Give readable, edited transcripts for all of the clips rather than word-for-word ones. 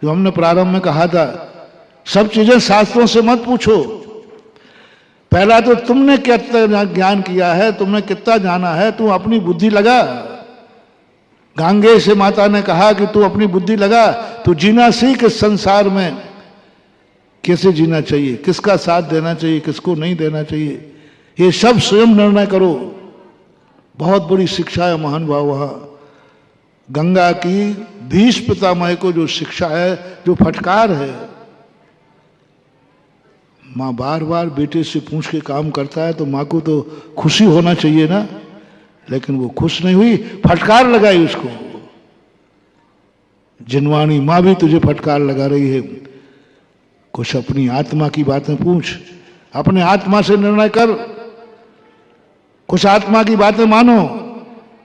जो हमने प्रारंभ में कहा था, सब चीजें शास्त्रों से मत पूछो। पहला तो तुमने कितना ज्ञान किया है, तुमने कितना जाना है, तू अपनी बुद्धि लगा। गांगे से माता ने कहा कि तू अपनी बुद्धि लगा, तू जीना सीख इस संसार में, कैसे जीना चाहिए, किसका साथ देना चाहिए, किसको नहीं देना चाहिए, ये सब स्वयं निर्णय करो। बहुत बड़ी शिक्षा है महान भाव। वहां गंगा की भीष्म पितामह को जो शिक्षा है, जो फटकार है, माँ बार बार बेटे से पूछ के काम करता है तो माँ को तो खुशी होना चाहिए ना, लेकिन वो खुश नहीं हुई, फटकार लगाई उसको। जिनवाणी माँ भी तुझे फटकार लगा रही है, कुछ अपनी आत्मा की बातें पूछ, अपने आत्मा से निर्णय कर, कुछ आत्मा की बातें मानो।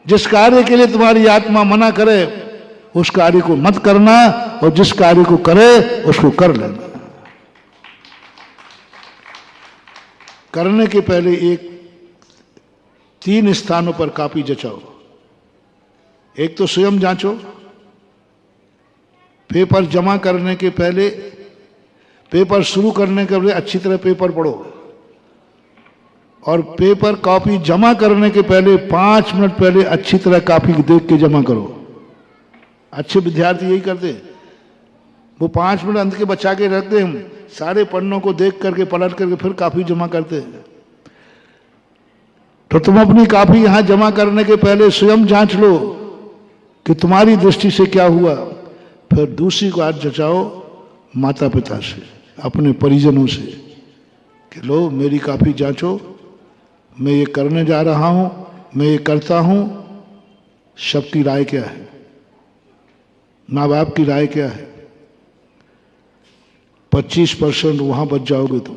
जिस कार्य के लिए तुम्हारी आत्मा मना करे उस कार्य को मत करना, और जिस कार्य को करे उसको कर लेना। करने के पहले 3 स्थानों पर कॉपी जचाओ। एक तो स्वयं जांचो, पेपर जमा करने के पहले, पेपर शुरू करने के पहले अच्छी तरह पेपर पढ़ो, और पेपर कॉपी जमा करने के पहले 5 मिनट पहले अच्छी तरह कॉपी देख के जमा करो। अच्छे विद्यार्थी यही करते, वो 5 मिनट अंत के बचा के रखते, हम सारे पन्नों को देख करके पलट करके फिर कॉपी जमा करते हैं। तो तुम अपनी कॉपी यहां जमा करने के पहले स्वयं जांच लो कि तुम्हारी दृष्टि से क्या हुआ। फिर दूसरी बात जचाओ माता पिता से, अपने परिजनों से, कि लो मेरी कॉपी जांचो, मैं ये करने जा रहा हूं, मैं ये करता हूं, सबकी राय क्या है, माँ बाप की राय क्या है। 25% वहां बच जाओगे तुम,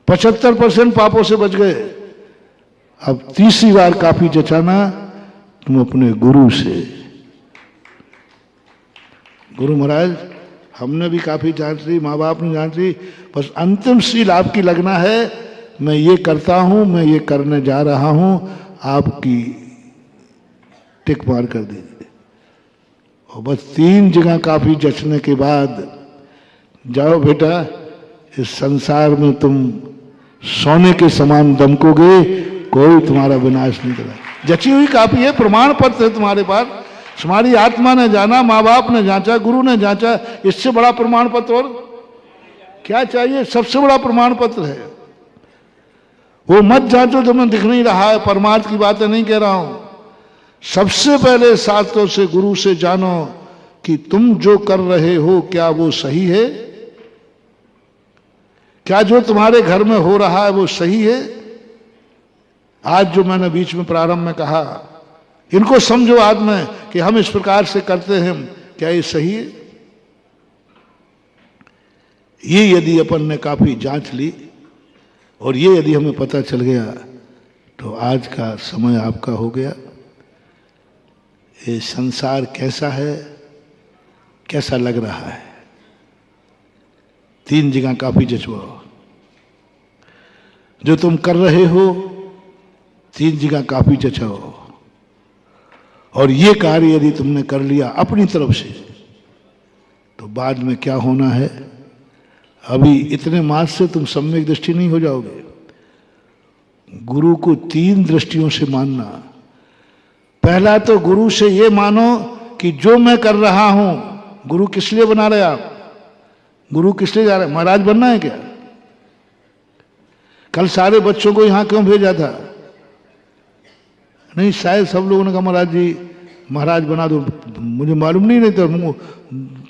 75% पापों से बच गए। अब तीसरी बार कॉपी जचाना तुम अपने गुरु से। गुरु महाराज हमने भी काफी जांच ली, माँ बाप ने जांच ली, बस अंतिम सील आपकी लगना है, मैं ये करता हूं, मैं ये करने जा रहा हूं, आपकी टिक मार कर दीजिए। और बस 3 जगह कॉपी जचने के बाद जाओ बेटा, इस संसार में तुम सोने के समान दमकोगे, कोई तुम्हारा विनाश नहीं करेगा। जची हुई कॉपी है, प्रमाण पत्र है तुम्हारे पास, तुम्हारी आत्मा ने जाना, माँ बाप ने जांचा, गुरु ने जांचा, इससे बड़ा प्रमाण पत्र और क्या चाहिए। सबसे बड़ा प्रमाण पत्र है। वो मत जांचो जो मैं दिख नहीं रहा है, परमार्थ की बातें नहीं कह रहा हूं। सबसे पहले शास्त्रों से, गुरु से जानो कि तुम जो कर रहे हो क्या वो सही है, क्या जो तुम्हारे घर में हो रहा है वो सही है। आज जो मैंने बीच में प्रारंभ में कहा, इनको समझो आज में कि हम इस प्रकार से करते हैं, क्या ये सही है। ये यदि अपन ने काफी जांच ली और ये यदि हमें पता चल गया, तो आज का समय आपका हो गया। ये संसार कैसा है, कैसा लग रहा है, 3 जगह काफी जचवाओ। जो तुम कर रहे हो 3 जगह काफी जचाओ। और ये कार्य यदि तुमने कर लिया अपनी तरफ से, तो बाद में क्या होना है, अभी इतने मास से तुम सम्यक दृष्टि नहीं हो जाओगे। गुरु को 3 दृष्टियों से मानना। पहला तो गुरु से ये मानो कि जो मैं कर रहा हूं, गुरु किस लिए बना रहे आप, गुरु किस लिए जा रहे, महाराज बनना है क्या। कल सारे बच्चों को यहां क्यों भेजा था, नहीं शायद सब लोगों ने कहा महाराज जी महाराज बना दो, मुझे मालूम नहीं तो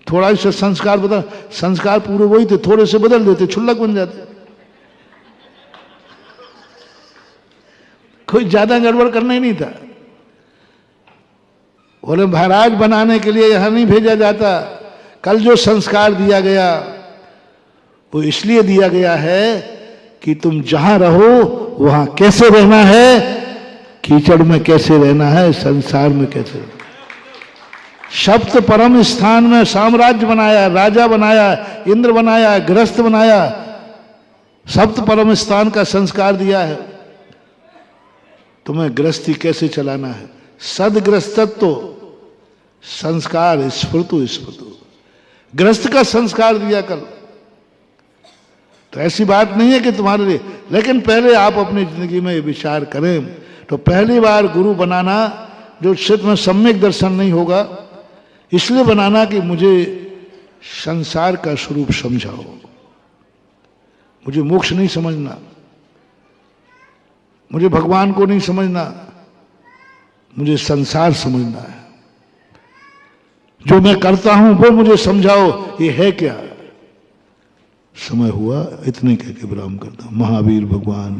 थोड़ा सा संस्कार बदल, संस्कार पूरे वही थे, थोड़े से बदल देते, क्षुल्लक बन जाते। कोई ज्यादा गड़बड़ करना ही नहीं था। बोले महाराज बनाने के लिए यहां नहीं भेजा जाता। कल जो संस्कार दिया गया वो इसलिए दिया गया है कि तुम जहां रहो वहां कैसे रहना है, कीचड़ में कैसे रहना है, संसार में कैसे रहना। सप्त परम स्थान में साम्राज्य बनाया, राजा बनाया, इंद्र बनाया, गृहस्थ बनाया, सप्त परम स्थान का संस्कार दिया है। तुम्हें गृहस्थी कैसे चलाना है, सदगृहस्थत्व संस्कार स्फुरतु स्फुरतु, गृहस्थ का संस्कार दिया कर। तो ऐसी बात नहीं है कि तुम्हारे लिए, लेकिन पहले आप अपनी जिंदगी में ये विचार करें। तो पहली बार गुरु बनाना जो क्षेत्र में सम्यक दर्शन नहीं होगा, इसलिए बनाना कि मुझे संसार का स्वरूप समझाओ, मुझे मोक्ष नहीं समझना, मुझे भगवान को नहीं समझना, मुझे संसार समझना है। जो मैं करता हूं वो मुझे समझाओ, ये है क्या। समय हुआ, इतने कह के विराम करता हूं। महावीर भगवान